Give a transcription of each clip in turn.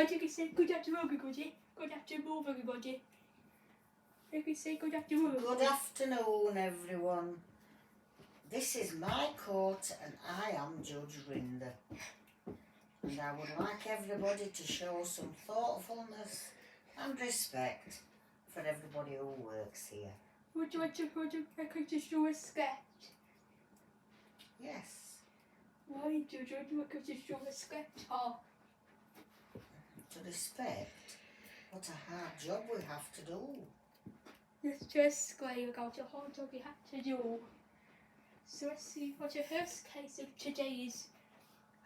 And you can say good afternoon, everybody. Good afternoon, everybody. You can say good afternoon. Good afternoon, everyone. This is my court and I am Judge Rinder. And I would like everybody to show some thoughtfulness and respect for everybody who works here. Would you like to show respect? Yes. Why do you like to show respect? Oh. To respect what a hard job we have to do. Let's just go about the whole job we have to do. So let's see what the first case of today is.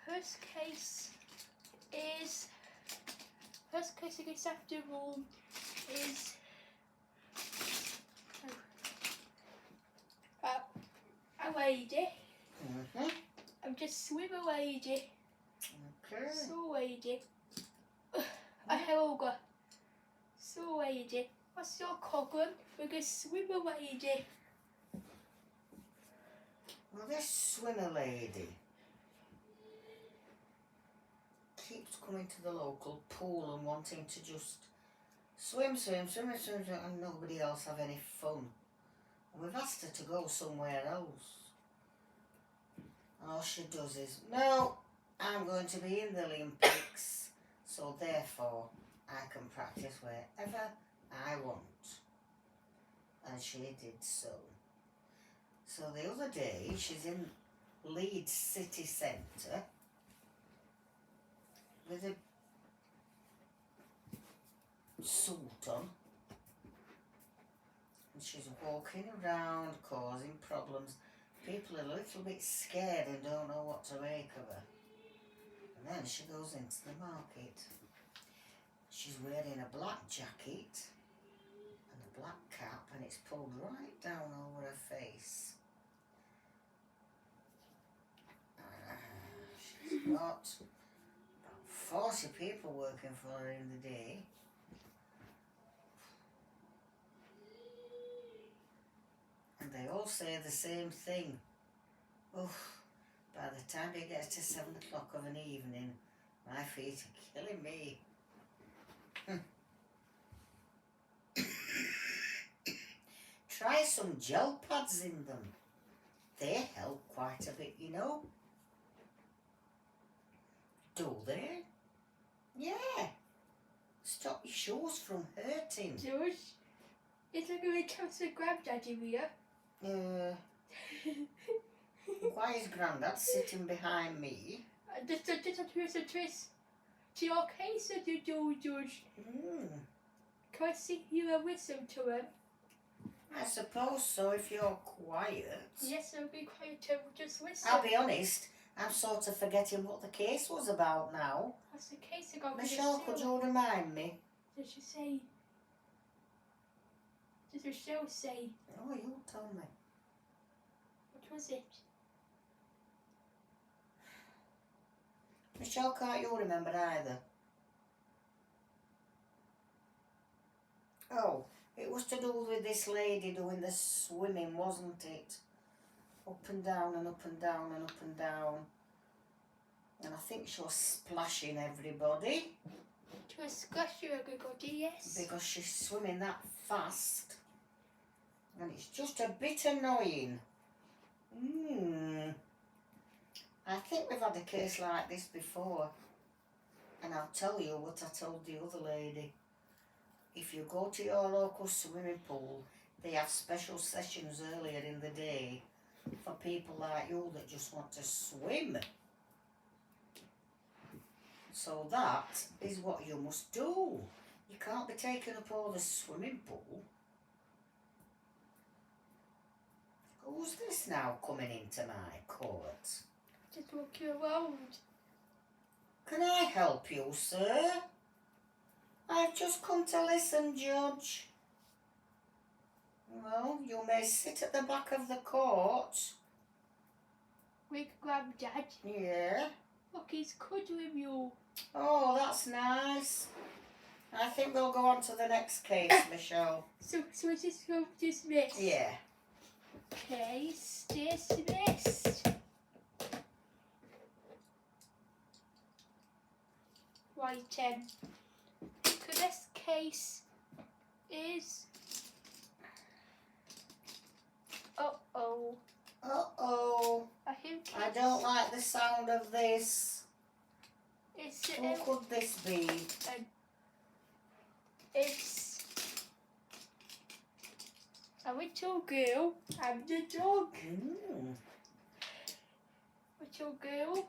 First case of this afternoon is a lady. Mm-hmm. I'm just with a lady. Okay. So lady. A helga. So lady. What's your cousin? We're going to swim a lady. Well, this swimmer lady keeps coming to the local pool and wanting to just swim, and nobody else have any fun. And we've asked her to go somewhere else. And all she does is, no, I'm going to be in the Olympics, so therefore I can practice wherever I want. And she did so. So the other day, she's in Leeds city centre with a suit on, and she's walking around causing problems. People are a little bit scared and don't know what to make of her. And then she goes into the market. She's wearing a black jacket and a black cap, and it's pulled right down over her face. She's got about 40 people working for her in the day. And they all say the same thing. Oof, by the time it gets to 7 o'clock of an evening, my feet are killing me. Try some gel pads in them. They help quite a bit, you know. Do they? Yeah. Stop your shoes from hurting. George, it's like a chance to granddaddy here. Why is Grandad sitting behind me? Just a twist. To your case that you do, George. Can I see you and listen to him? I suppose so, if you're quiet. Yes, I'll be quiet to just listen. I'll be honest, I'm sort of forgetting what the case was about now. What's the case about? Michelle, could you remind me? Did she say? Did Michelle say? Oh, you tell me. What was it? Michelle, can't you remember either? Oh, it was to do with this lady doing the swimming, wasn't it? Up and down and up and down and up and down. And I think she was splashing everybody. She was splashing everybody, yes. Because she's swimming that fast. And it's just a bit annoying. I think we've had a case like this before. And I'll tell you what I told the other lady. If you go to your local swimming pool, they have special sessions earlier in the day for people like you that just want to swim. So that is what you must do. You can't be taking up all the swimming pool. Who's this now coming into my court? Just walking around. Can I help you, sir? I've just come to listen, Judge. Well, you may sit at the back of the court. With Granddad. Yeah. Look, he's cuddling you. Oh, that's nice. I think we'll go on to the next case, Michelle. So is this dismissed? Yeah. Case dismissed. Right, so this case is... Uh-oh. Uh-oh. I think I don't like the sound of this. It's Who could this be? It's a little girl and a dog. Little girl.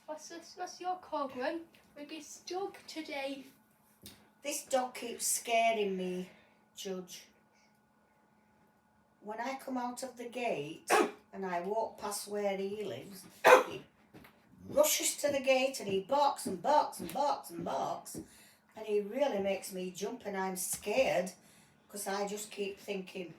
What's your problem with this dog today? This dog keeps scaring me, Judge. When I come out of the gate and I walk past where he lives, he rushes to the gate and he barks and barks and barks and barks, and he really makes me jump, and I'm scared because I just keep thinking,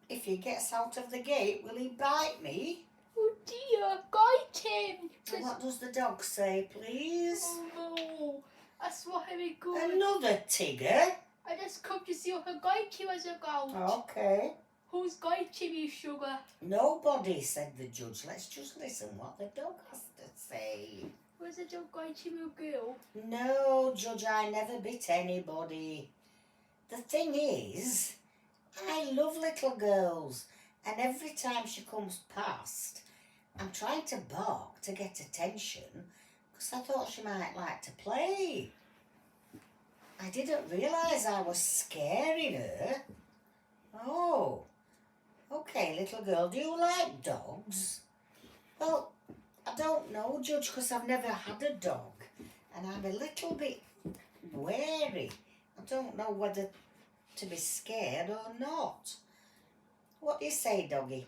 if he gets out of the gate, will he bite me? Oh dear, bite him! And what does the dog say, please? Oh no, that's not very good. Another Tigger? I just come to see if I bite you as a goat. Okay. Who's biting you, sugar? Nobody, said the judge. Let's just listen what the dog has to say. Was the dog biting your girl? No, Judge, I never bit anybody. The thing is, I love little girls, and every time she comes past, I'm trying to bark to get attention because I thought she might like to play. I didn't realise I was scaring her. Oh, okay, little girl, do you like dogs? Well, I don't know, Judge, because I've never had a dog, and I'm a little bit wary. I don't know whether to be scared or not. What do you say, doggy?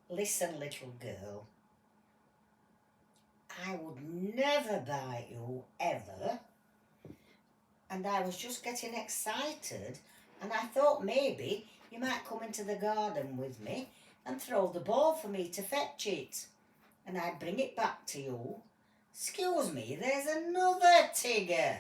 Listen, little girl, I would never bite you, ever. And I was just getting excited, and I thought maybe you might come into the garden with me and throw the ball for me to fetch it. And I'd bring it back to you. Excuse me, there's another Tigger.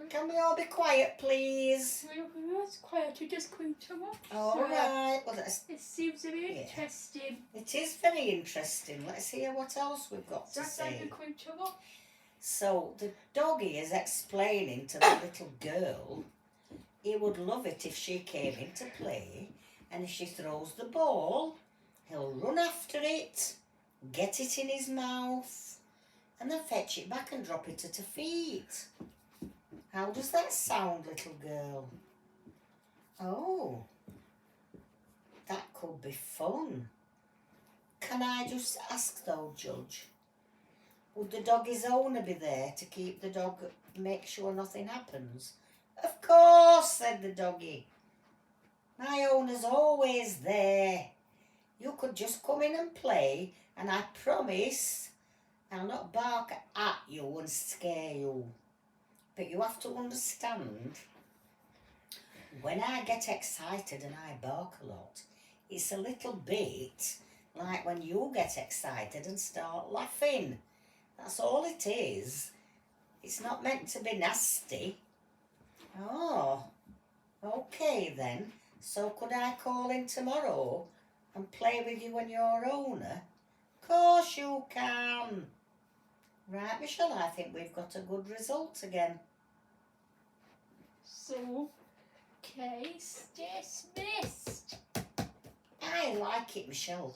Can we all be quiet, please? It's quiet, you just going to watch. All right. Well, it seems very interesting. It is very interesting. Let's hear what else we've got to say. Going to watch. So the doggy is explaining to the little girl he would love it if she came in to play, and if she throws the ball, he'll run after it, get it in his mouth, and then fetch it back and drop it at her feet. How does that sound, little girl? Oh, that could be fun. Can I just ask though, Judge, would the doggy's owner be there to keep the dog, make sure nothing happens? Of course, said the doggy. My owner's always there. You could just come in and play, and I promise I'll not bark at you and scare you. But you have to understand, when I get excited and I bark a lot, it's a little bit like when you get excited and start laughing. That's all it is. It's not meant to be nasty. Oh, okay then. So could I call in tomorrow and play with you and your owner? Of course you can. Right, Michelle, I think we've got a good result again. So, case dismissed. I like it, Michelle,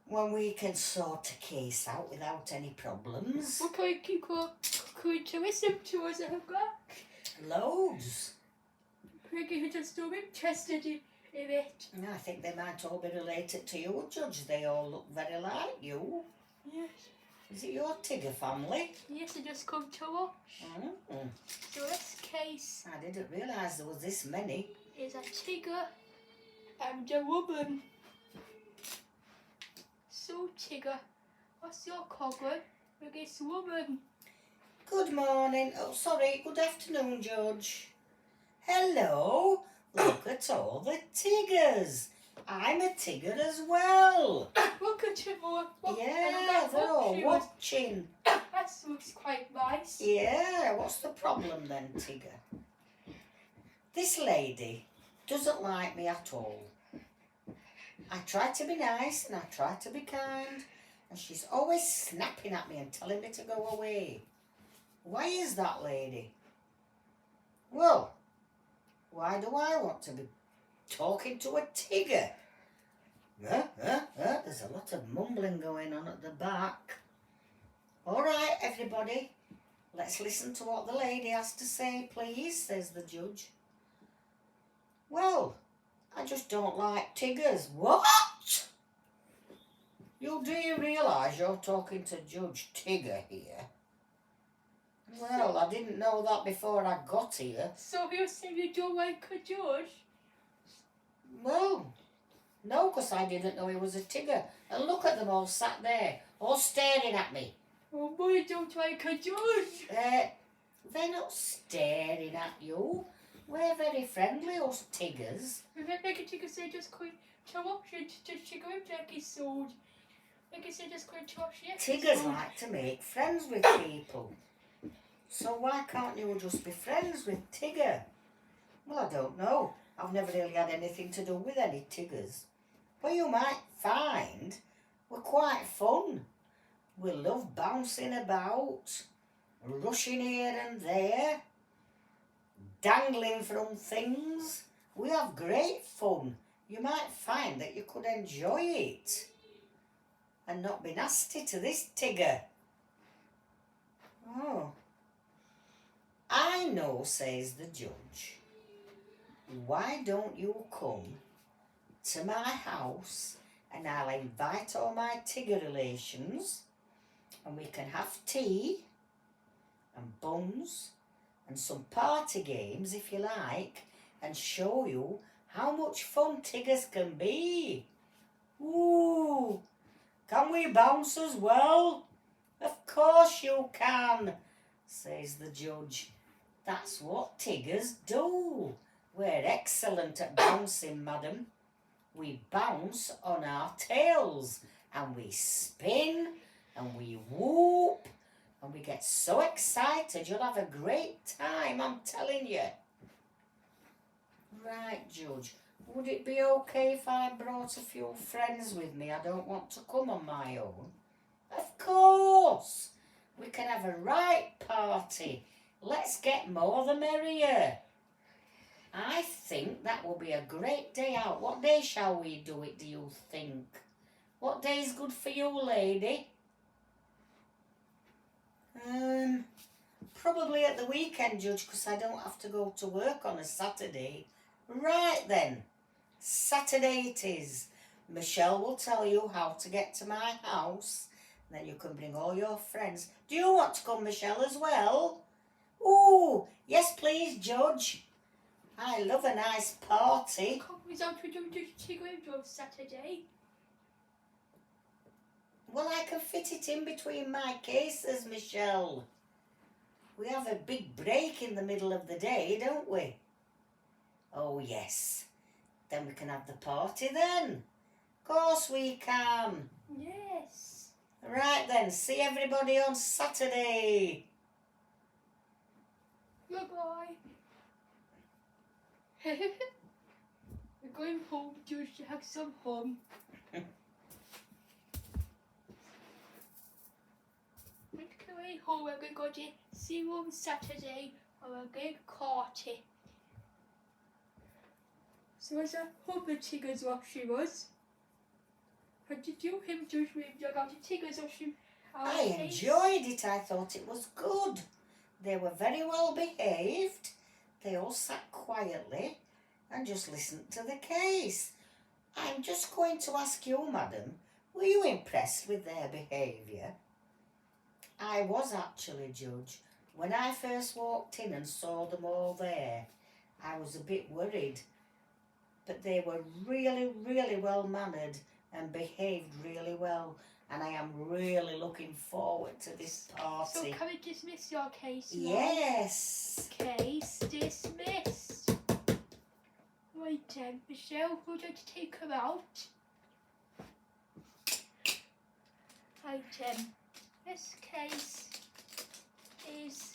when we can sort a case out without any problems. Okay, keep going to listen to us, Loads. You're just so interested in it. I think they might all be related to you, Judge. They all look very like you. Yes. Is it your Tigger family? Yes, I just come to watch. Mm. So this case I didn't realise there was this many. is a Tigger and a woman. So Tigger, what's your problem with this woman? Good morning. Oh, sorry. Good afternoon, Judge. Hello. Look at all the Tiggers. I'm a Tigger as well. Look at him all. Yeah, they're all watching. That looks quite nice. Yeah, what's the problem then, Tigger? This lady doesn't like me at all. I try to be nice and I try to be kind, and she's always snapping at me and telling me to go away. Why is that, lady? Well, why do I want to be talking to a Tigger? There's a lot of mumbling going on at the back. All right, everybody, let's listen to what the lady has to say, please, says the judge. Well, I just don't like Tiggers. What? Do you realise you're talking to Judge Tigger here? Well, I didn't know that before I got here. So you're saying you don't like a judge? Well, no, because I didn't know he was a Tigger. And look at them all sat there, all staring at me. Oh, but you don't like a judge. They're not staring at you. We're very friendly, us Tiggers. If I make a Tigger say just going to watch it, just to go into episode. Like I said, just going to watch the episode. Tiggers like to make friends with people. So why can't you just be friends with Tigger? Well, I don't know. I've never really had anything to do with any Tiggers. But you might find we're quite fun. We love bouncing about, rushing here and there, dangling from things. We have great fun. You might find that you could enjoy it and not be nasty to this Tigger. Oh. I know, says the judge. Why don't you come to my house and I'll invite all my Tigger relations and we can have tea and buns and some party games if you like and show you how much fun Tiggers can be. Ooh, can we bounce as well? Of course you can, says the judge. That's what Tiggers do. We're excellent at bouncing, madam. We bounce on our tails and we spin and we whoop and we get so excited you'll have a great time, I'm telling you. Right, Judge. Would it be okay if I brought a few friends with me? I don't want to come on my own. Of course. We can have a right party. Let's get more the merrier. I think that will be a great day out. What day shall we do it, do you think? What day is good for you, lady? Probably at the weekend, Judge, because I don't have to go to work on a Saturday. Right then, Saturday it is. Michelle will tell you how to get to my house. Then you can bring all your friends. Do you want to come, Michelle, as well? Ooh, yes please, Judge. I love a nice party. Comes out to do Tigger on Saturday. Well, I can fit it in between my cases, Michelle. We have a big break in the middle of the day, don't we? Oh, yes. Then we can have the party then. Of course we can. Yes. Right then, see everybody on Saturday. Bye-bye. We're going home, Judge, to have some fun. We're going home, we're going to see you on Saturday on a big party. So as I hope the Tiggers watching us. How did you him Judge Rinder about the Tiggers watching our I case? enjoyed it. I thought it was good. They were very well behaved. They all sat quietly and just listened to the case. I'm just going to ask you, madam, were you impressed with their behaviour? I was actually, Judge. When I first walked in and saw them all there, I was a bit worried. But they were really, really well mannered and behaved really well. And I am really looking forward to this party. So can we dismiss your case now? Yes. Case dismissed. Right then, Michelle, would you like to take her out? Right then, this case is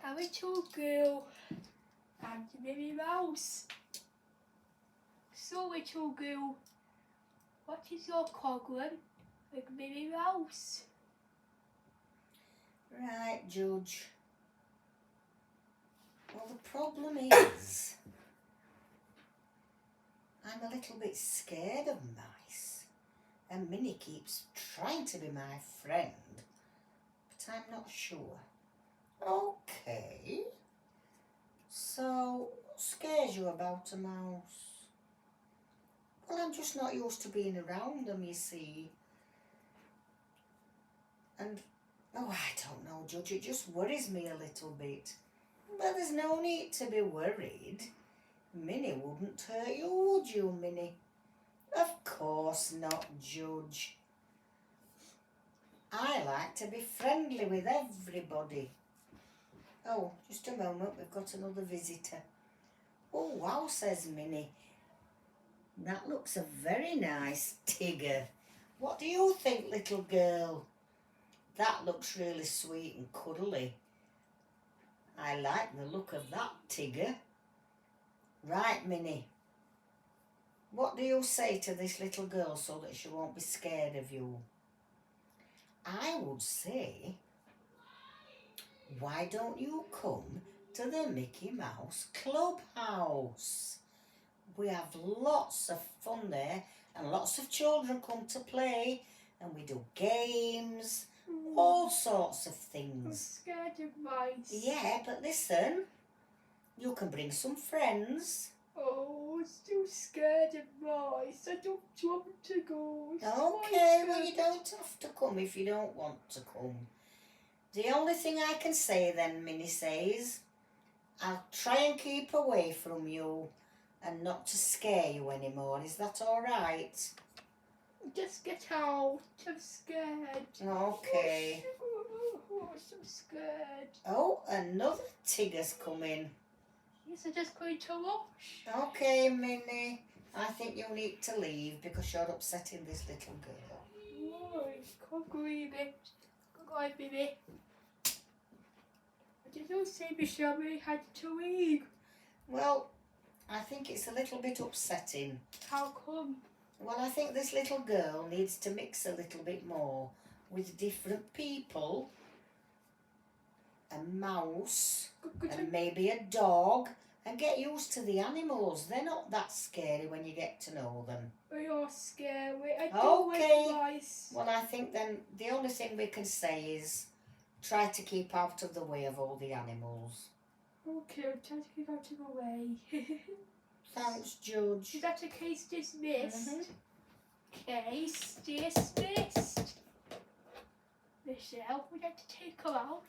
a little girl and Minnie Mouse. So little girl What is your problem with Minnie Mouse? Right, Judge. Well, the problem is I'm a little bit scared of mice, and Minnie keeps trying to be my friend, but I'm not sure. Okay. So, what scares you about a mouse? Well, I'm just not used to being around them, you see. And, oh, I don't know, Judge, it just worries me a little bit. But there's no need to be worried. Minnie wouldn't hurt you, would you, Minnie? Of course not, Judge. I like to be friendly with everybody. Oh, just a moment, we've got another visitor. Oh, wow, says Minnie. That looks a very nice Tigger. What do you think, little girl? That looks really sweet and cuddly. I like the look of that Tigger. Right, Minnie. What do you say to this little girl so that she won't be scared of you? I would say, why don't you come to the Mickey Mouse Clubhouse? We have lots of fun there, and lots of children come to play, and we do games, all sorts of I'm things. scared of mice. Yeah, but listen, you can bring some friends. Oh, I'm still scared of mice. I don't want to go. It's Okay, so well, you good. don't have to come if you don't want to come. The only thing I can say then, Minnie says, I'll try and keep away from you and not to scare you anymore. Is that all right? Just get out. I'm scared. Okay. Oh, I'm so scared. Oh, another Tigger's coming. Yes, I'm just going to wash. Okay, Minnie. I think you need to leave because you're upsetting this little girl. Why? Can't believe it. Goodbye, baby. I didn't say Michelle really had to leave. Well, I think it's a little bit upsetting. How come? Well, I think this little girl needs to mix a little bit more with different people. A mouse and maybe a dog, and get used to the animals. They're not that scary when you get to know them. We are scary. I don't Okay. like mice. Well, I think then the only thing we can say is try to keep out of the way of all the animals. Okay, I'm trying to keep out of the way. Thanks, Judge. Is that a case dismissed? Mhm. Case dismissed. Michelle, would you like to take her out?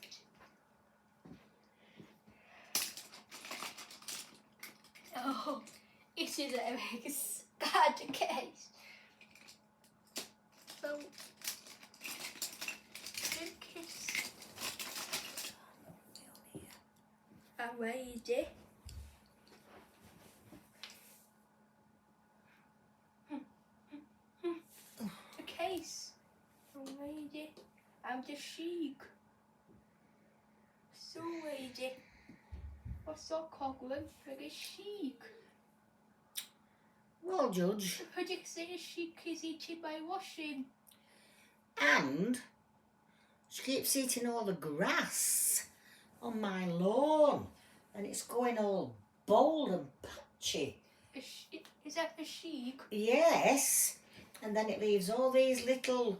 Oh, it is a very sad case. So, good kiss. And where is it? The case. And where is it? I'm the sheik. So where is it? What's so problem for the sheik? Well, Judge, The project says sheik is eaten by washing. and she keeps eating all the grass on my lawn, and it's going all bold and patchy. Is that the sheik? Yes, and then it leaves all these little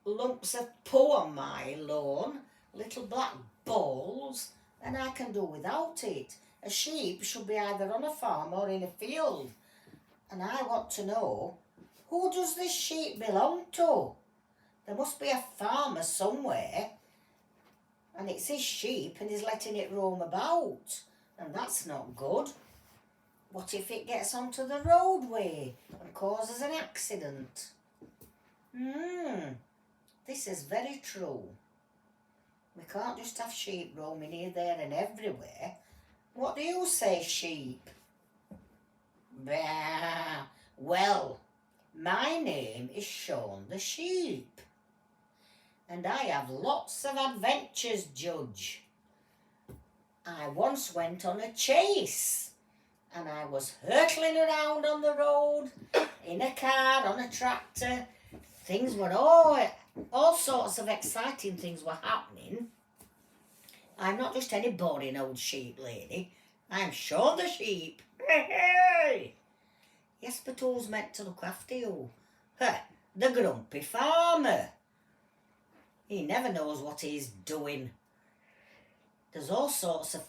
lumps of poo on my lawn, little black balls, and I can do without it. A sheep should be either on a farm or in a field, and I want to know, who does this sheep belong to? There must be a farmer somewhere, and it's his sheep and he's letting it roam about, and that's not good. What if it gets onto the roadway and causes an accident? This is very true. We can't just have sheep roaming here, there and everywhere. What do you say, sheep? Bah. Well, my name is Shaun the Sheep, and I have lots of adventures, Judge. I once went on a chase, and I was hurtling around on the road, in a car, on a tractor. Things were all sorts of exciting things were happening. I'm not just any boring old sheep lady. I'm Shaun the sheep. Yes, but who's meant to look after you? The grumpy farmer. He never knows what he's doing. There's all sorts of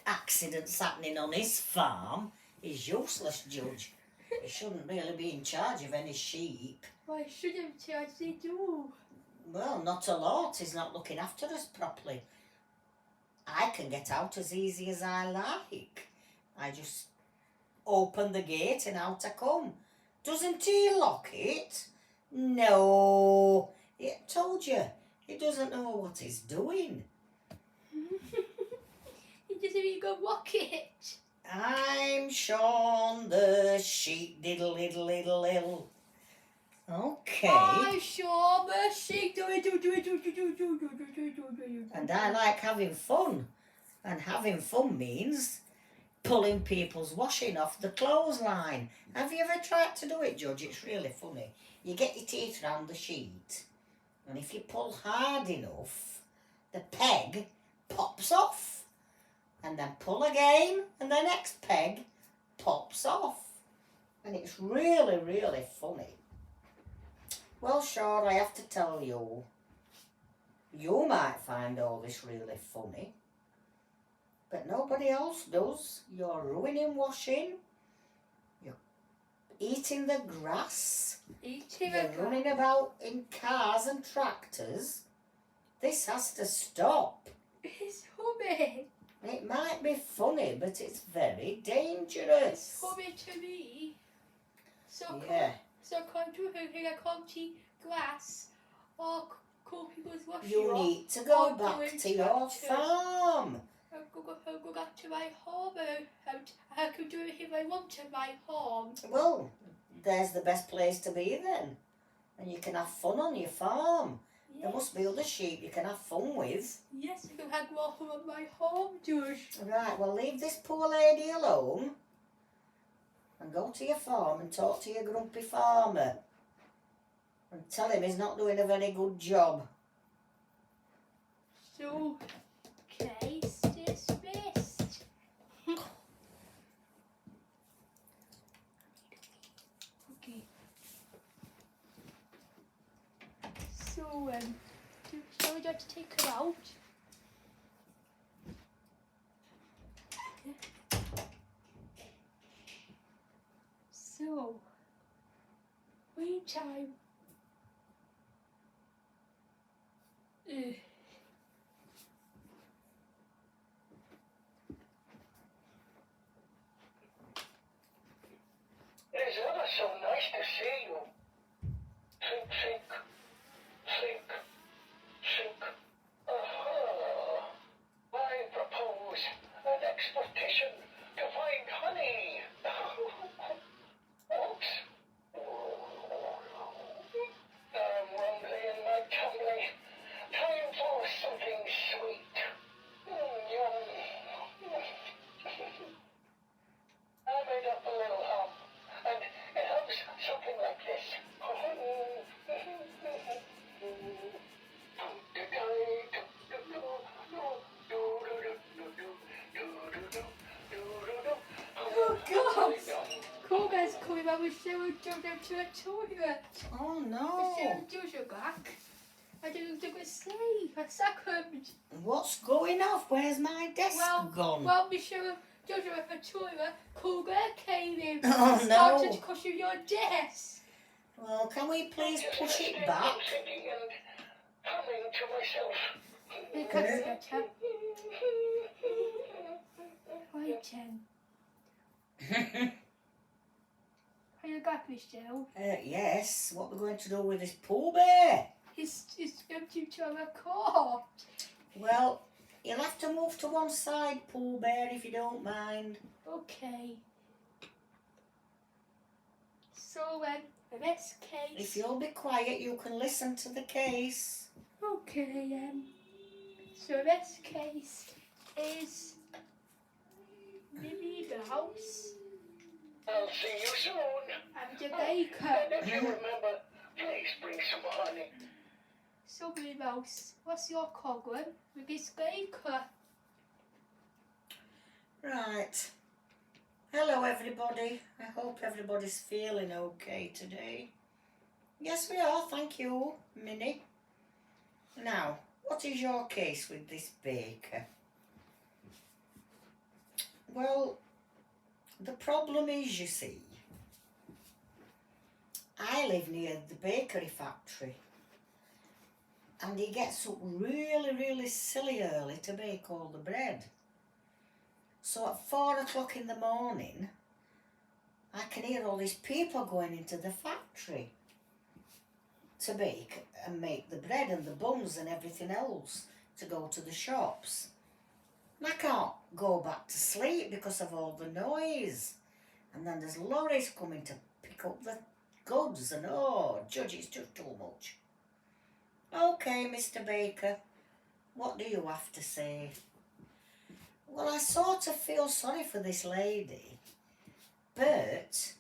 accidents happening on his farm. He's useless, Judge. He shouldn't really be in charge of any sheep. Why shouldn't he? As they do. Well, not a lot. He's not looking after us properly. I can get out as easy as I like. I just open the gate and out I come. Doesn't he lock it? No. I told you, he doesn't know what he's doing. He doesn't even go walk it. I'm Shaun the sheep, diddle diddle diddle diddle. Okay. I'm Shaun the sheep. And I like having fun. And having fun means pulling people's washing off the clothesline. Have you ever tried to do it, Judge? It's really funny. You get your teeth round the sheet, and if you pull hard enough, the peg pops off. And then pull again, and the next peg pops off. And it's really, really funny. Well, sure, I have to tell you, you might find all this really funny, but nobody else does. You're ruining washing. You're eating the grass. You're running about in cars and tractors. This has to stop. It's funny. It might be funny, but it's very dangerous. It's funny to me. So Yeah. So can't do anything. I can't eat grass or call people's washing. You need to go back to your farm. I'll go back to my home. I can do anything I want in my home. Well, there's the best place to be then. And you can have fun on your farm. Yes. There must be other sheep you can have fun with. Yes, I can have more fun on my home, Josh. Right, well, leave this poor lady alone and go to your farm and talk to your grumpy farmer and tell him he's not doing a very good job. So, case dismissed. Okay. So, shall we just take her out? So, meantime, It is ever so nice to see you. Think, think, think, think. Aha! I propose an expedition to find honey. Oops. I'm rumbly in my tumbly. Time for something sweet. Yum. I made up a little hum, and it hums something like this. oh God! Cool guys coming back with Cheryl jumped into a toilet. Oh With no! Cheryl Jojo back. I didn't think it was safe. A second. What's going off? Where's my desk gone? Well, Michelle Jojo at the toilet, cool girl came in Oh, and started no. to cushion your desk. Well, can we please Just push listening it back? and thinking and humming to myself. Because better. Hi, Jen. Are you back, Michelle? Yes, what we're going to do with this Pooh Bear? He's empty to a car. Well, you'll have to move to one side, Pooh Bear, if you don't mind. Okay. So, the best case. If you'll be quiet, you can listen to the case. Okay, so the best case is Minnie Mouse, I'll see you soon. and the baker. And if you remember, please bring some honey. So Minnie Mouse, what's your problem with this baker? Right. Hello everybody. I hope everybody's feeling okay today. Yes we are, thank you, Minnie. Now, what is your case with this baker? Well, the problem is, you see, I live near the bakery factory and he gets up really silly early to bake all the bread. So at 4 o'clock in the morning, I can hear all these people going into the factory to bake and make the bread and the buns and everything else to go to the shops. And I can't go back to sleep because of all the noise. And then there's lorries coming to pick up the goods and oh, Judge, it's just too much. Okay, Mr. Baker, what do you have to say? Well, I sort of feel sorry for this lady, but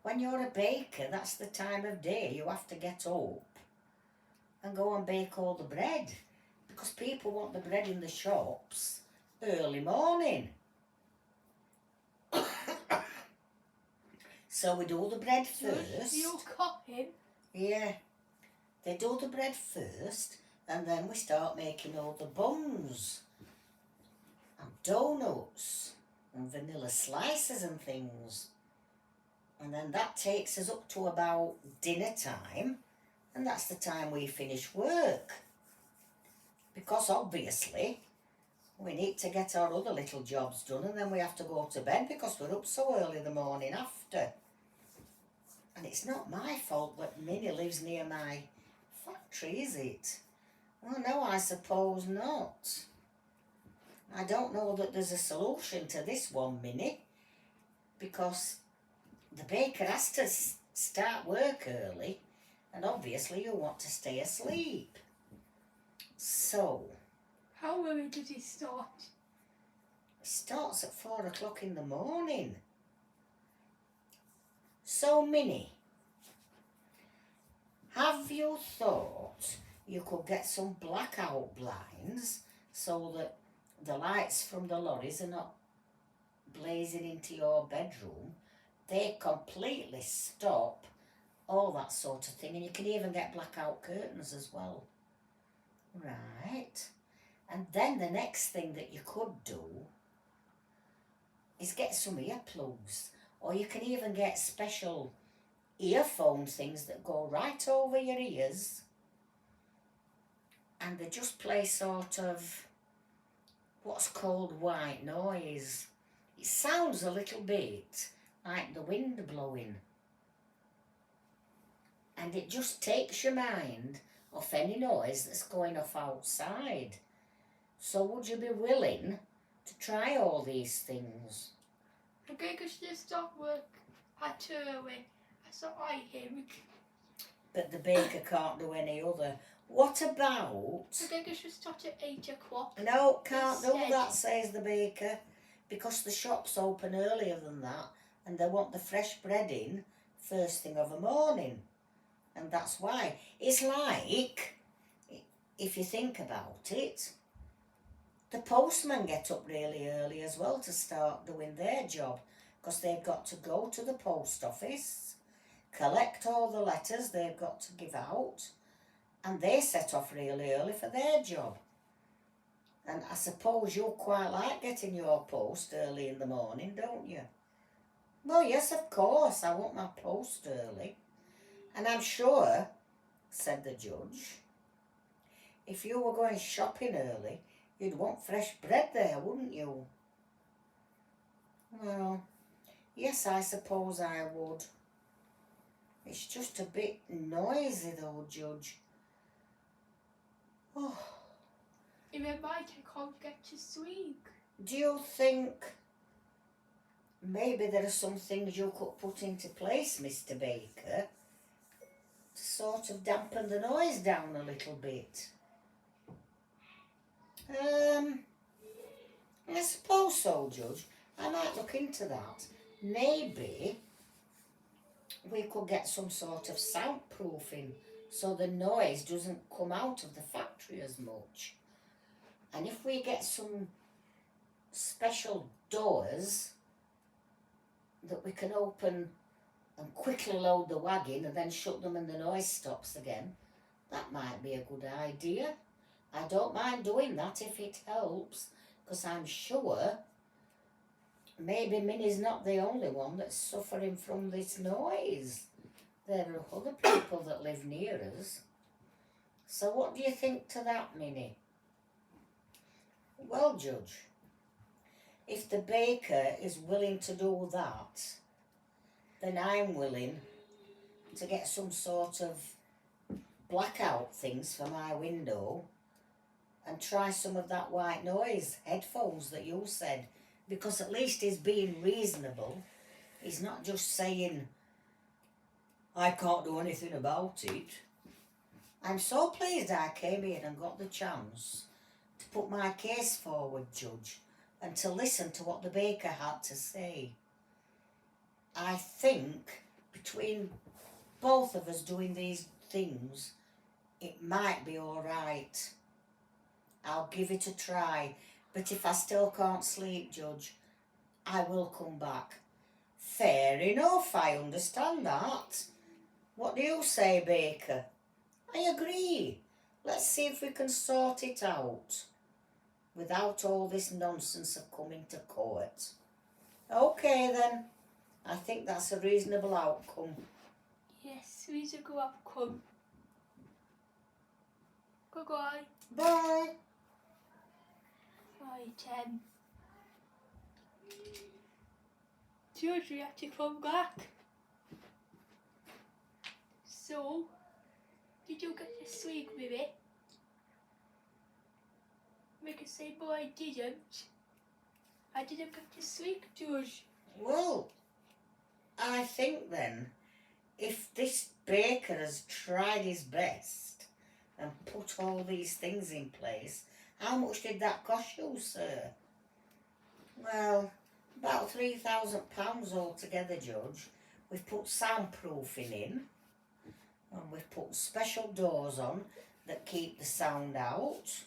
when you're a baker, that's the time of day you have to get up and go and bake all the bread because people want the bread in the shops early morning. So we do the bread first. You're coughing. Yeah, they do the bread first and then we start making all the buns and donuts and vanilla slices and things. And then that takes us up to about dinner time, and that's the time we finish work. Because obviously we need to get our other little jobs done and then we have to go to bed because we're up so early the morning after. And it's not my fault that Minnie lives near my factory, is it? Well, no, I suppose not. I don't know that there's a solution to this one, Minnie, because the baker has to start work early and obviously you want to stay asleep. So, How early does it start? it starts at 4 o'clock in the morning. So, Minnie, have you thought you could get some blackout blinds so that the lights from the lorries are not blazing into your bedroom? They completely stop all that sort of thing, and you can even get blackout curtains as well. Right. And then the next thing that you could do is get some earplugs, or you can even get special earphone things that go right over your ears and they just play sort of what's called white noise. It sounds a little bit like the wind blowing, and it just takes your mind off any noise that's going off outside. So would you be willing to try all these things? The baker should start work at early. That's what I hear. But the baker can't do any other. What about... The baker should start at 8 o'clock. No, can't do Instead. that, says the baker, because the shop's open earlier than that and they want the fresh bread in first thing of the morning. And that's why. It's like, if you think about it, the postmen get up really early as well to start doing their job because they've got to go to the post office, collect all the letters they've got to give out, and they set off really early for their job. And I suppose you quite like getting your post early in the morning, don't you? Well, yes, of course, I want my post early. And I'm sure, said the judge, if you were going shopping early, you'd want fresh bread there, wouldn't you? Well, yes, I suppose I would. It's just a bit noisy though, Judge. Oh. Remember, I can't get to sleep. Do you think maybe there are some things you could put into place, Mr. Baker, to sort of dampen the noise down a little bit? I suppose so, Judge. I might look into that. Maybe we could get some sort of soundproofing so the noise doesn't come out of the factory as much. And if we get some special doors that we can open and quickly load the wagon and then shut them and the noise stops again, that might be a good idea. I don't mind doing that if it helps, because I'm sure maybe Minnie's not the only one that's suffering from this noise. There are other people that live near us. So what do you think to that, Minnie? Well, Judge, if the baker is willing to do that, then I'm willing to get some sort of blackout things for my window and try some of that white noise headphones that you said, because at least he's being reasonable. He's not just saying, I can't do anything about it. I'm so pleased I came in and got the chance to put my case forward, Judge, and to listen to what the baker had to say. I think between both of us doing these things, it might be all right. I'll give it a try, but if I still can't sleep, Judge, I will come back. Fair enough, I understand that. What do you say, Baker? I agree. Let's see if we can sort it out without all this nonsense of coming to court. Okay then, I think that's a reasonable outcome. Yes, reasonable outcome. Goodbye. Bye. Right, George, we have to come back. So, did you get to sleep with it? Make a say, but I didn't. I didn't get to sleep, George. Well, I think then, if this baker has tried his best and put all these things in place, how much did that cost you, sir? Well, about £3,000 altogether, Judge. We've put soundproofing in, and we've put special doors on that keep the sound out.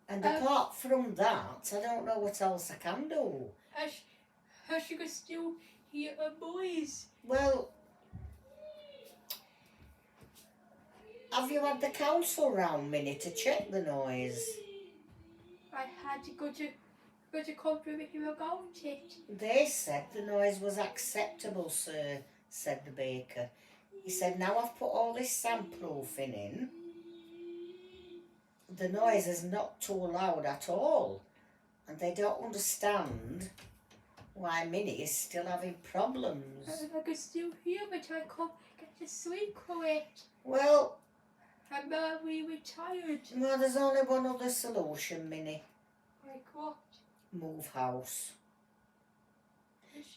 And apart from that, I don't know what else I can do. Has you can still hear a noise? Well, have you had the council round, Minnie, to check the noise? I had to go to conference with him about it. They said the noise was acceptable, sir, said the baker. He said, now I've put all this soundproofing in, the noise is not too loud at all, and they don't understand why Minnie is still having problems. I can still hear it, I can't get to sleep with it. Well, I'm really tired. well, there's only one other solution, Minnie. Like what? Move house.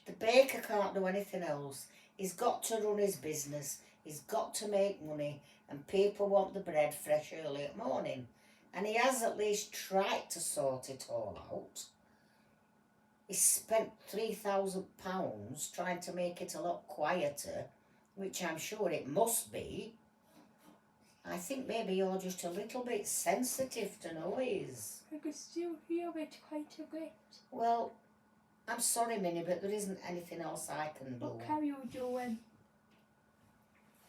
The baker can't do anything else. He's got to run his business. He's got to make money, and people want the bread fresh early at morning. And he has at least tried to sort it all out. He spent £3,000 trying to make it a lot quieter, which I'm sure it must be. I think maybe you're just a little bit sensitive to noise. I can still hear it quite a bit. Well, I'm sorry, Minnie, but there isn't anything else I can do. What can you do?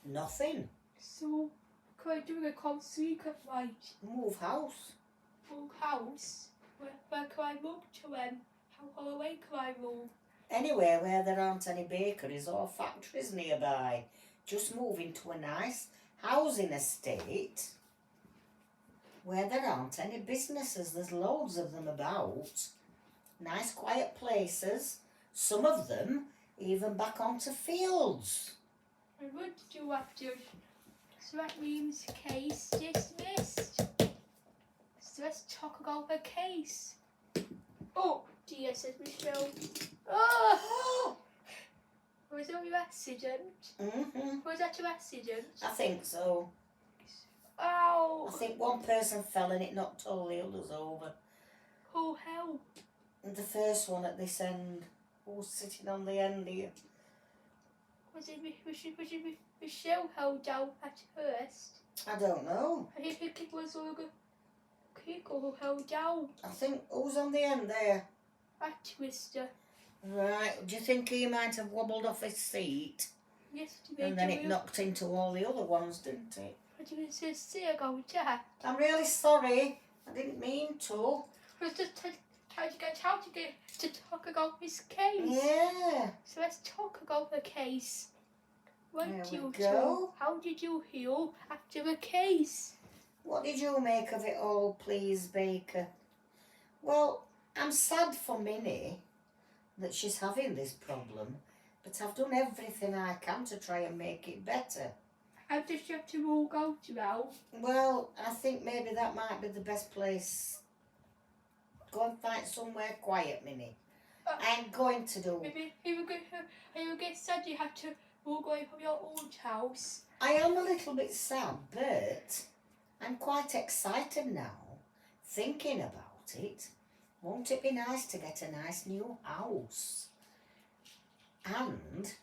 Nothing. So, can I do the can't sleep at night? Move house. Move house? Where can I move to? How far away can I move? Anywhere where there aren't any bakeries or factories nearby. Just move into a nice housing estate where there aren't any businesses. There's loads of them about. Nice quiet places. Some of them even back onto fields. I want to do after. So that means case dismissed. So let's talk about the case. Oh dear, says Michelle. Oh! Was that your accident? Was that your accident? I think so. Ow! I think one person fell and it knocked all the others over. Oh, help! The first one at this end. Who's sitting on the end here? Was it Michelle held out at first? I don't know. I think it was Olga Kiko who held out. I think, who's on the end there? At Twister. Right, do you think he might have wobbled off his seat? Yes, And then it knocked into all the other ones, didn't it? What do you say about that? I'm really sorry. I didn't mean to. I was just trying to get out to talk about this case. Yeah. So let's talk about the case. There What we you go. two? How did you feel after the case? What did you make of it all, please, Baker? Well, I'm sad for Minnie that she's having this problem, but I've done everything I can to try and make it better. How does she have to walk out now? Well, I think maybe that might be the best place. Go and find somewhere quiet, Minnie. I'm going to do. Maybe you get sad you have to walk away from your old house. I am a little bit sad, but I'm quite excited now, thinking about it. Won't it be nice to get a nice new house? And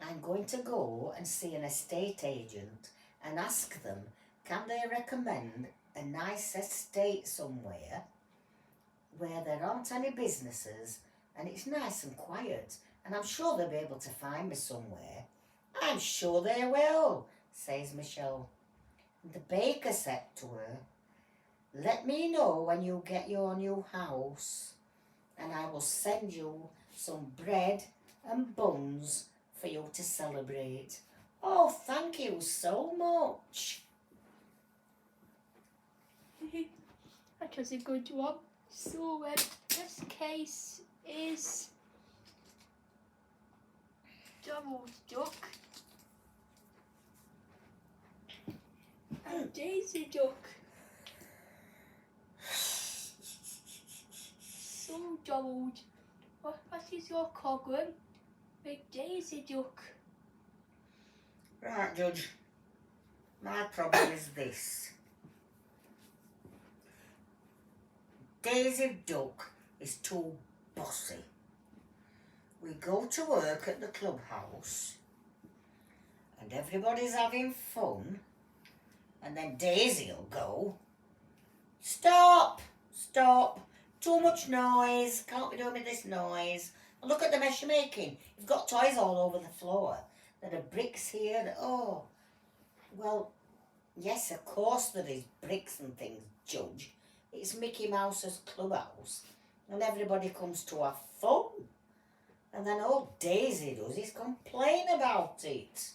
I'm going to go and see an estate agent and ask them, can they recommend a nice estate somewhere where there aren't any businesses and it's nice and quiet, and I'm sure they'll be able to find me somewhere. I'm sure they will, says Michelle. And the baker said to her, let me know when you get your new house and I will send you some bread and buns for you to celebrate. Oh, thank you so much. That was a good one. So this case is Donald Duck and Daisy Duck. So Donald, what is your problem with Daisy Duck? Right, Judge. My problem is this. Daisy Duck is too bossy. We go to work at the clubhouse and everybody's having fun, and then Daisy'll go, stop, stop, too much noise, can't be doing with this noise. And look at the mess you're making. You've got toys all over the floor. There are bricks here. Oh, well, yes, of course there is bricks and things, Judge. It's Mickey Mouse's clubhouse and everybody comes to have fun. And then all Daisy does is complain about it.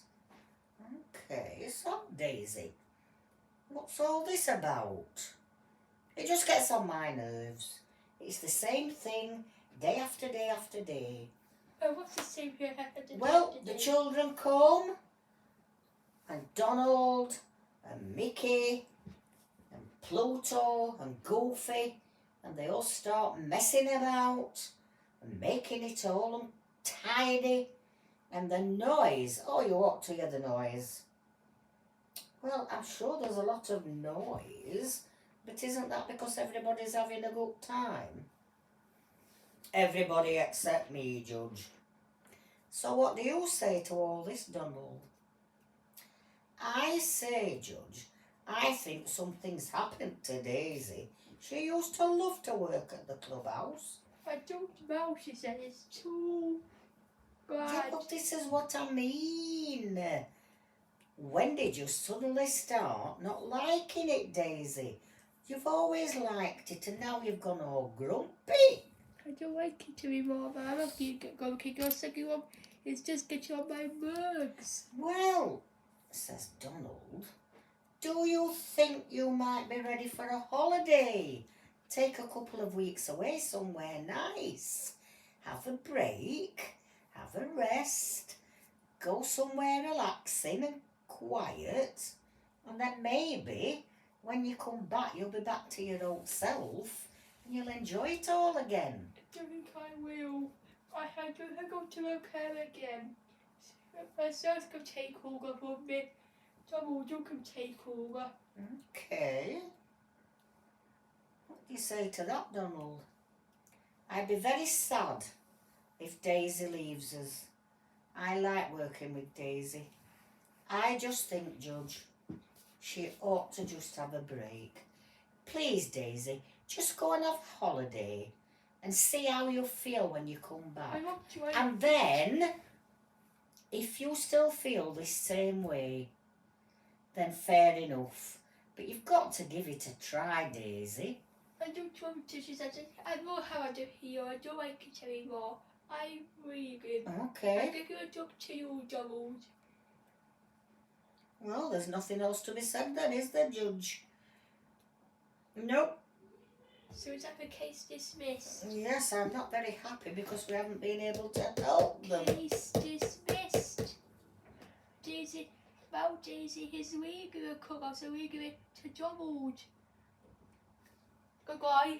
Okay, so Daisy, what's all this about? It just gets on my nerves. It's the same thing day after day after day. What's the same here? Well, the children come, and Donald, and Mickey, and Pluto, and Goofy, and they all start messing about, and making it all untidy, and the noise, oh, you ought to hear the noise. Well, I'm sure there's a lot of noise, but isn't that because everybody's having a good time? Everybody except me, Judge. So what do you say to all this, Donald? I say, Judge, I think something's happened to Daisy. She used to love to work at the clubhouse. I don't know, she said, it's too Yeah, bad. but this is what I mean. When did you suddenly start not liking it, Daisy? You've always liked it and now you've gone all grumpy. I don't like it anymore, but I love you. Go kick your second one. It's just getting on my nerves. Well, says Donald, do you think you might be ready for a holiday? Take a couple of weeks away somewhere nice. Have a break, have a rest, go somewhere relaxing and quiet, and then maybe when you come back you'll be back to your old self and you'll enjoy it all again. I don't think I will. I don't go to work here again. My son's going to take over from me. Donald, you can take over. Okay. What do you say to that, Donald? I'd be very sad if Daisy leaves us. I like working with Daisy. I just think, Judge, she ought to just have a break. Please, Daisy, just go and have a holiday and see how you feel when you come back. I'm not trying. And then, if you still feel this same way, then fair enough. But you've got to give it a try, Daisy. I don't want dishes. I know how I do here. I don't like it anymore. I'm vegan. I'm Okay. going to talk to you, Donald. Well, there's nothing else to be said then, is there, Judge? Nope. So is that the case dismissed? Yes, I'm not very happy because we haven't been able to help them. Case dismissed. Daisy, well, Daisy is legal, so we're going to Donald. Goodbye.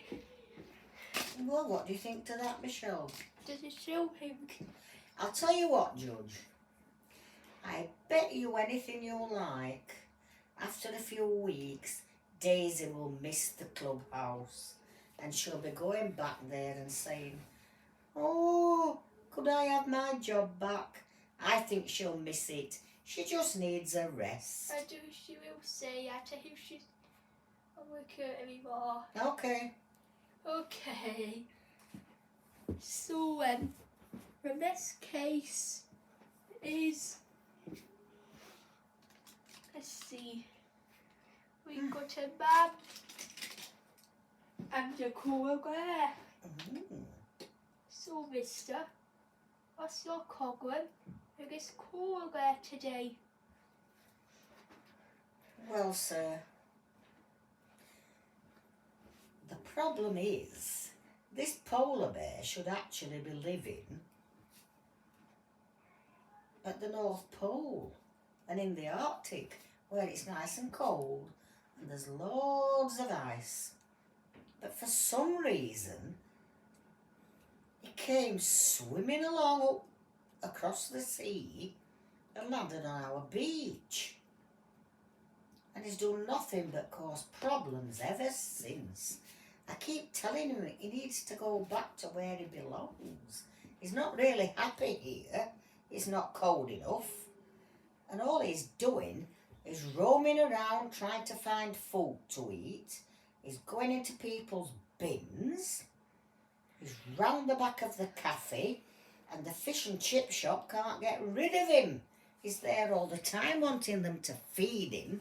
Well, what do you think to that, Michelle? Does it show him? I'll tell you what, Judge. I bet you anything you like, after a few weeks, Daisy will miss the clubhouse and she'll be going back there and saying, oh, could I have my job back? I think she'll miss it. She just needs a rest. I do, she will say, I tell you she's not working anymore. Okay. Okay. So, the next case is, let's see, we've got a man and a koala bear. So, mister, what's your problem with this koala bear today? Well, sir, the problem is, this polar bear should actually be living at the North Pole and in the Arctic, where it's nice and cold and there's loads of ice. But for some reason, he came swimming along up across the sea and landed on our beach. And he's done nothing but cause problems ever since. I keep telling him he needs to go back to where he belongs. He's not really happy here. It's not cold enough. And all he's doing is roaming around trying to find food to eat. He's going into people's bins. He's round the back of the cafe and the fish and chip shop can't get rid of him. He's there all the time wanting them to feed him.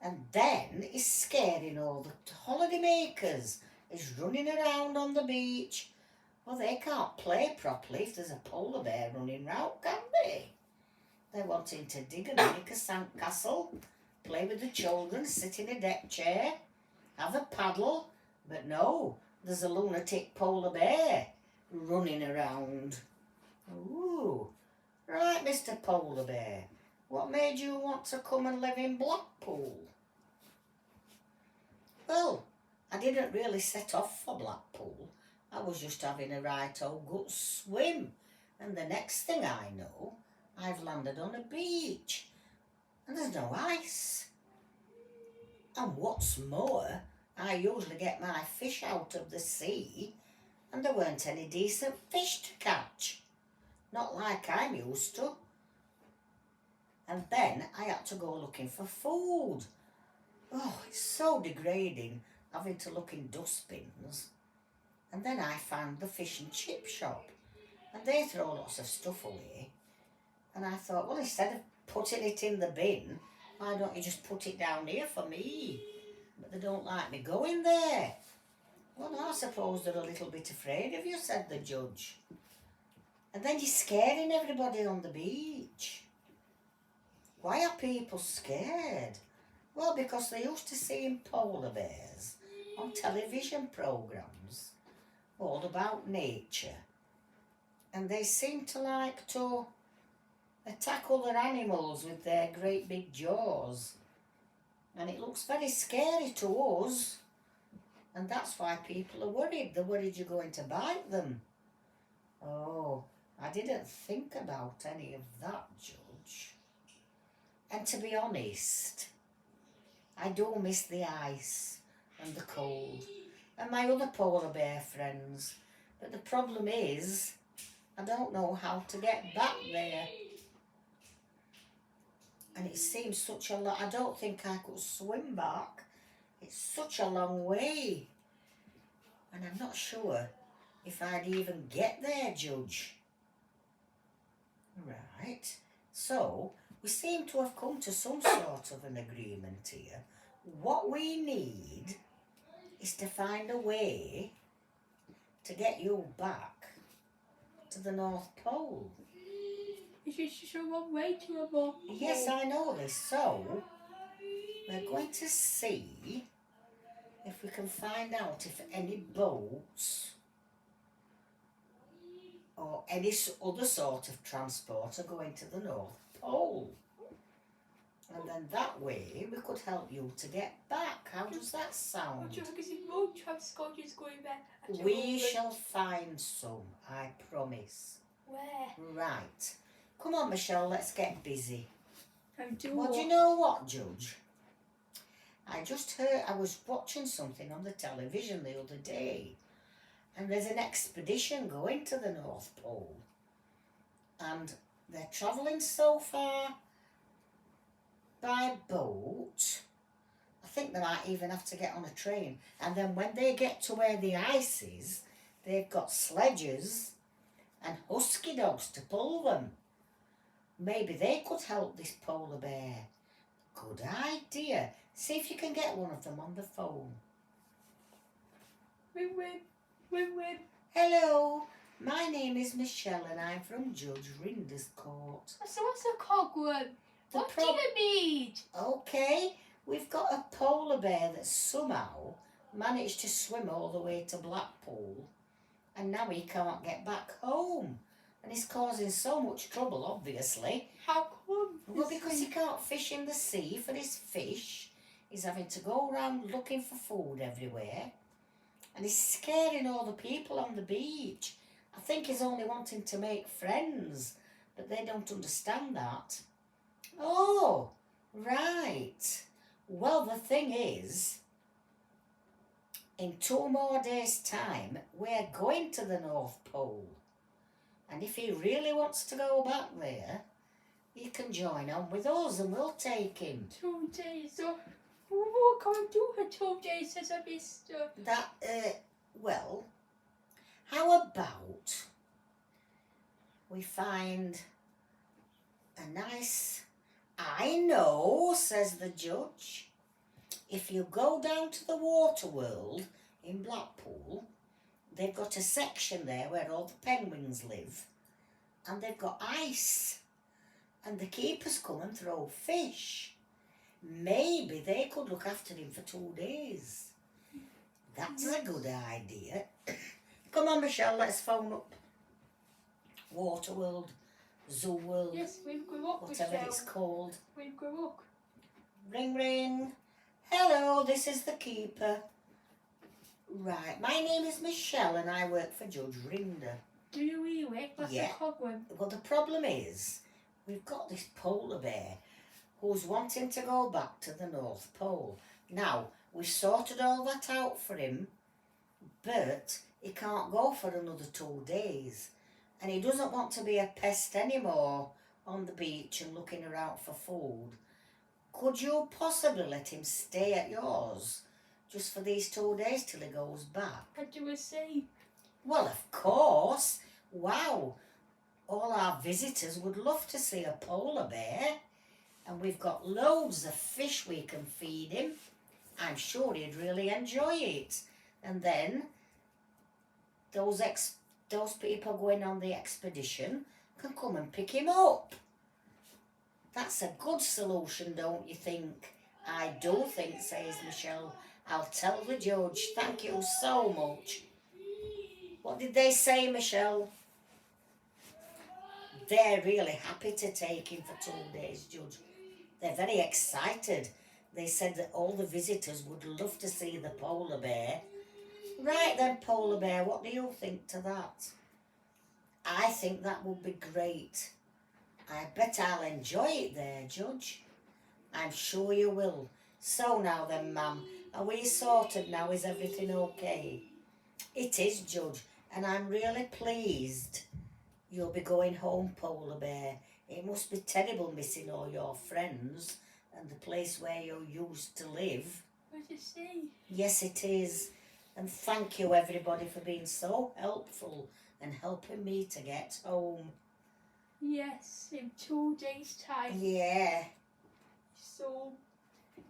And then he's scaring all the holiday makers. He's running around on the beach. Well, they can't play properly if there's a polar bear running round, can they? They're wanting to dig and make a sandcastle, play with the children, sit in a deck chair, have a paddle. But no, there's a lunatic polar bear running around. Ooh, right, Mr. Polar Bear. What made you want to come and live in Blackpool? Well, I didn't really set off for Blackpool. I was just having a right old good swim. And the next thing I know, I've landed on a beach. And there's no ice. And what's more, I usually get my fish out of the sea and there weren't any decent fish to catch. Not like I'm used to. And then I had to go looking for food. Oh, it's so degrading having to look in dustbins. And then I found the fish and chip shop. And they throw lots of stuff away. And I thought, well, instead of putting it in the bin, why don't you just put it down here for me? But they don't like me going there. Well, I suppose they're a little bit afraid of you, said the judge. And then you're scaring everybody on the beach. Why are people scared? Well, because they're used to seeing polar bears on television programmes, all about nature. And they seem to like to attack other animals with their great big jaws. And it looks very scary to us. And that's why people are worried. They're worried you're going to bite them. Oh, I didn't think about any of that, Judge. And to be honest, I do miss the ice and the cold. and my other polar bear friends. But the problem is, I don't know how to get back there. And it seems such a lot. I don't think I could swim back. It's such a long way. And I'm not sure if I'd even get there, Judge. Right. So, we seem to have come to some sort of an agreement here. What we need is to find a way to get you back to the North Pole. Is this just a one way to a North Pole? Yes, I know this. So, we're going to see if we can find out if any boats or any other sort of transport are going to the North Pole. And then that way we could help you to get back. How does that What sound? do you think is it road transport is going there? We shall find some, I promise. Where? Right. Come on, Michelle, let's get busy. And do Well, do you what? know what, Judge? I just heard, I was watching something on the television the other day, and there's an expedition going to the North Pole. And they're travelling so far by boat. I think they might even have to get on a train. And then when they get to where the ice is, they've got sledges and husky dogs to pull them. Maybe they could help this polar bear. Good idea. See if you can get one of them on the phone. Win, win, win, win. Hello, my name is Michelle and I'm from Judge Rinder's court. So what's a cogworm? The What do prob- you need? Okay, we've got a polar bear that somehow managed to swim all the way to Blackpool and now he can't get back home. And he's causing so much trouble, obviously. How come? Well, because he can't fish in the sea for his fish. He's having to go around looking for food everywhere. And he's scaring all the people on the beach. I think he's only wanting to make friends, but they don't understand that. Oh, right. Well, the thing is, in 2 more days' time, we're going to the North Pole. And if he really wants to go back there, he can join on with us and we'll take him. 2 days. So what can I do for 2 days as a mister? Well, how about we find a nice... I know, says the judge. If you go down to the Water World in Blackpool, they've got a section there where all the penguins live, and they've got ice, and the keepers come and throw fish. Maybe they could look after him for 2 days. That's a good idea. Come on, Michelle, let's phone up Waterworld, Zoo World, Yes, we've grew up, whatever Michelle. it's called. We've grew up. Ring, ring. Hello, this is the keeper. Right, my name is Michelle and I work for Judge Rinder. Do you really? What's Yeah. a cogworm? Well, the problem is, we've got this polar bear who's wanting to go back to the North Pole. Now, we've sorted all that out for him, but he can't go for another 2 days. And he doesn't want to be a pest anymore on the beach and looking around for food. Could you possibly let him stay at yours just for these 2 days till he goes back? What do we say? Well, of course. Wow. All our visitors would love to see a polar bear. And we've got loads of fish we can feed him. I'm sure he'd really enjoy it. And then those people going on the expedition can come and pick him up. That's a good solution, don't you think? I do think, says Michelle. I'll tell the judge. Thank you so much. What did they say, Michelle? They're really happy to take him for 2 days, Judge. They're very excited. They said that all the visitors would love to see the polar bear. Right then, polar bear, what do you think to that? I think that would be great. I bet I'll enjoy it there, Judge. I'm sure you will. So now then, ma'am, Are we sorted now? Is everything okay? It is, Judge, and I'm really pleased you'll be going home, Polar Bear. It must be terrible missing all your friends and the place where you used to live. What did you say? Yes, it is. And thank you, everybody, for being so helpful and helping me to get home. Yes, in 2 days' time. Yeah. So,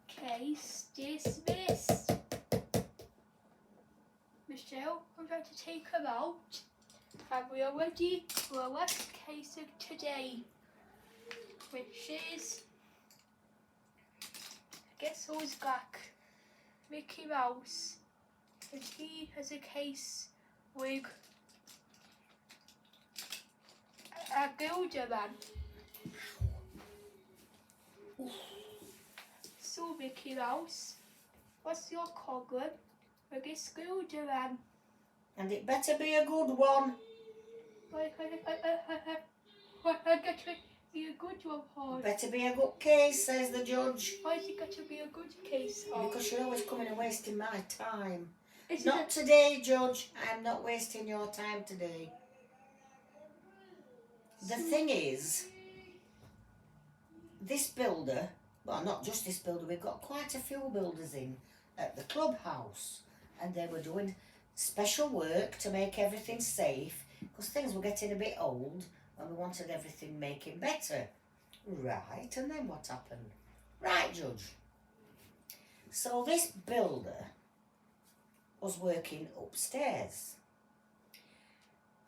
case dismissed. Michelle, I'm going to take her out. And we are ready for our last case of today, which is Guess Who's Back? Mickey Mouse. And he has a case with a Gilder man. So, Mickey Mouse, what's your problem with this Gilder man? And it better be a good one. What got to be a good one, Paul? Better be a good case, says the judge. Why is it got to be a good case, Paul? Because you're always coming and wasting my time. Is Not it today, Judge. I'm not wasting your time today. The thing is, this builder, well, not just this builder, we've got quite a few builders in at the clubhouse, and they were doing special work to make everything safe because things were getting a bit old and we wanted everything making better. Right, and then what happened? Right, Judge. So this builder was working upstairs,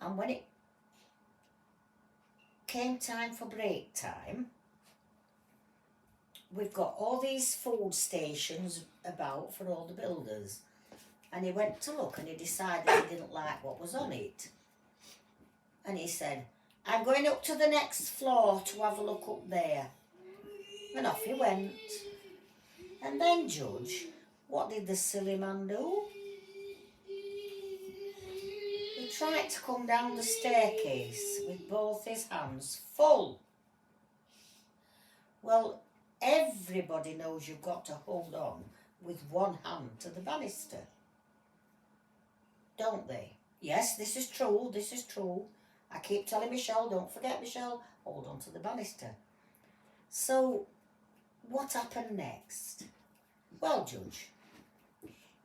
and when it came time for break time, we've got all these food stations about for all the builders, and he went to look and he decided he didn't like what was on it, and he said, I'm going up to the next floor to have a look up there, and off he went. And then, Judge, what did the silly man do? He tried to come down the staircase with both his hands full. Well, everybody knows you've got to hold on with one hand to the banister, don't they? Yes, this is true, this is true. I keep telling Michelle, don't forget, Michelle, hold on to the banister. So, what happened next? Well, Judge,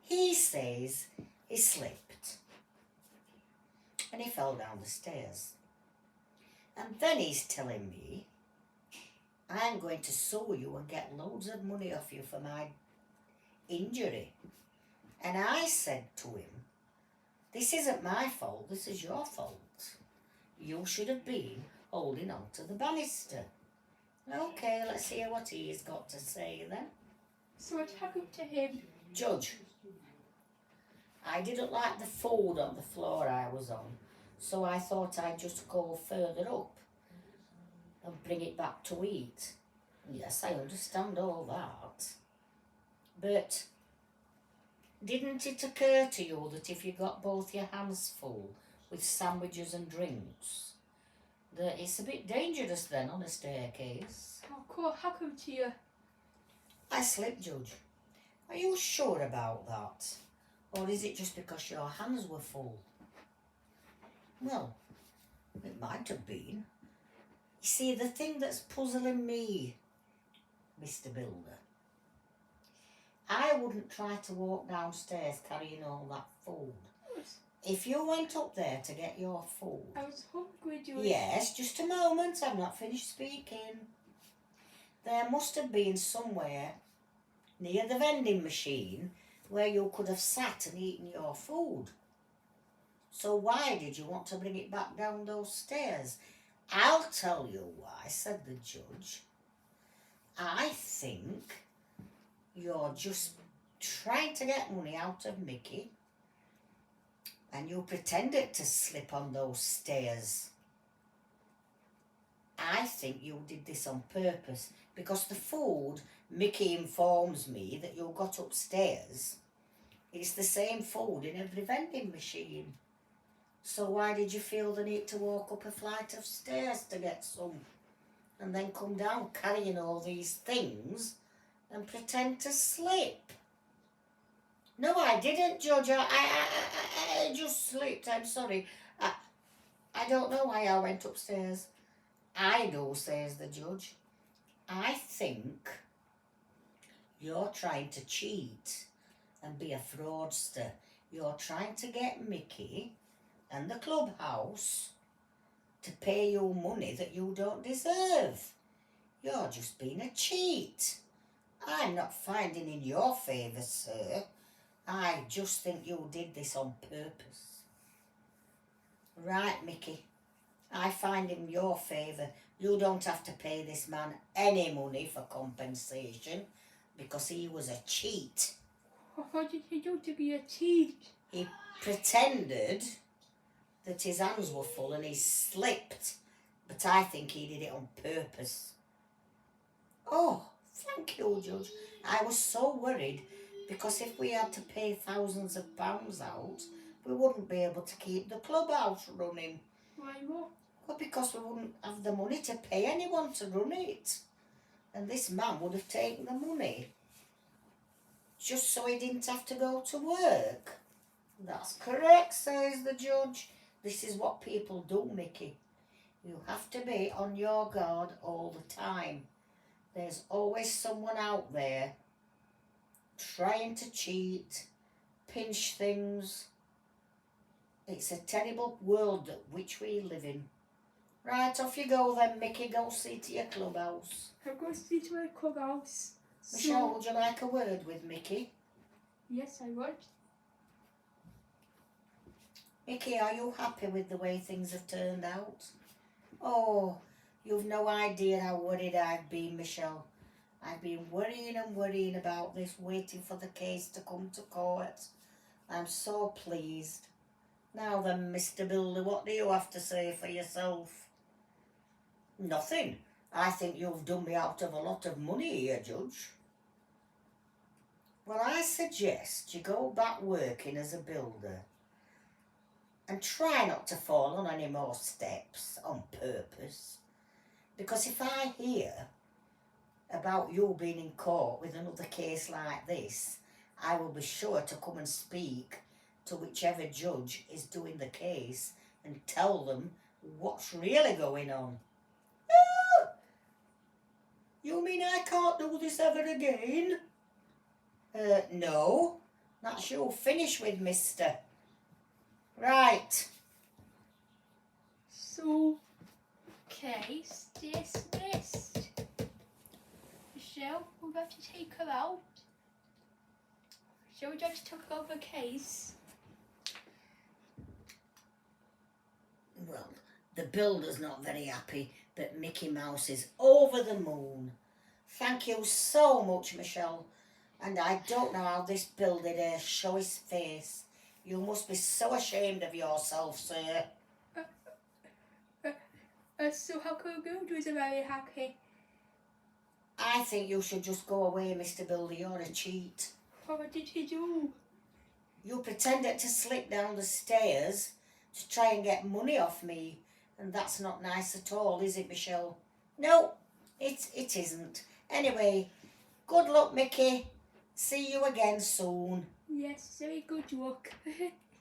he says he slipped and he fell down the stairs. And then he's telling me, I'm going to sue you and get loads of money off you for my injury. And I said to him, this isn't my fault, this is your fault. You should have been holding on to the banister. Okay, let's hear what he's got to say then. So what happened to him? Judge, I didn't like the food on the floor I was on, so I thought I'd just go further up and bring it back to eat. Yes, I understand all that. But didn't it occur to you that if you got both your hands full with sandwiches and drinks, that it's a bit dangerous then on a staircase? What happened to you? I slipped, Judge. Are you sure about that? Or is it just because your hands were full? Well, it might have been. You see, the thing that's puzzling me, Mr. Builder, I wouldn't try to walk downstairs carrying all that food. If you went up there to get your food... I was hungry, Joyce. Yes, just a moment, I've not finished speaking. There must have been somewhere near the vending machine where you could have sat and eaten your food. So why did you want to bring it back down those stairs? I'll tell you why, said the judge. I think you're just trying to get money out of Mickey, and you pretended to slip on those stairs. I think you did this on purpose, because the food, Mickey informs me that you got upstairs, it's the same food in every vending machine. So why did you feel the need to walk up a flight of stairs to get some, and then come down carrying all these things and pretend to slip? No, I didn't, Judge. I just slipped. I'm sorry. I don't know why I went upstairs. I know, says the judge. I think you're trying to cheat and be a fraudster. You're trying to get Mickey and the clubhouse to pay you money that you don't deserve. You're just being a cheat. I'm not finding in your favour, sir. I just think you did this on purpose. Right, Mickey. I find in your favour you don't have to pay this man any money for compensation because he was a cheat. What did he do to be a cheat? He pretended that his hands were full and he slipped, but I think he did it on purpose. Oh, thank you, Judge. I was so worried because if we had to pay thousands of pounds out, we wouldn't be able to keep the clubhouse running. Why what? Well, because we wouldn't have the money to pay anyone to run it. And this man would have taken the money just so he didn't have to go to work. That's correct, says the judge. This is what people do, Mickey. You have to be on your guard all the time. There's always someone out there trying to cheat, pinch things. It's a terrible world which we live in. Right, off you go then, Mickey. Go see to your clubhouse. I'll go see to my clubhouse. Michelle, would you like a word with Mickey? Yes, I would. Mickey, are you happy with the way things have turned out? Oh, you've no idea how worried I've been, Michelle. I've been worrying and worrying about this, waiting for the case to come to court. I'm so pleased. Now then, Mr. Builder, what do you have to say for yourself? Nothing. I think you've done me out of a lot of money here, Judge. Well, I suggest you go back working as a builder and try not to fall on any more steps on purpose. Because if I hear about you being in court with another case like this, I will be sure to come and speak to whichever judge is doing the case and tell them what's really going on. Oh, you mean I can't do this ever again? No, that's you finish with, mister. Right. So, case dismissed. Michelle, we're going to take her out. Shall we just talk over the case? Well, the builder's not very happy, but Mickey Mouse is over the moon. Thank you so much, Michelle. And I don't know how this builder dare show his face. You must be so ashamed of yourself, sir. So how come Gould was very happy? I think you should just go away, Mr. Builder. You're a cheat. What did he do? You pretended to slip down the stairs to try and get money off me. And that's not nice at all, is it, Michelle? No, it isn't. Anyway, good luck, Mickey. See you again soon. Yes, very good luck.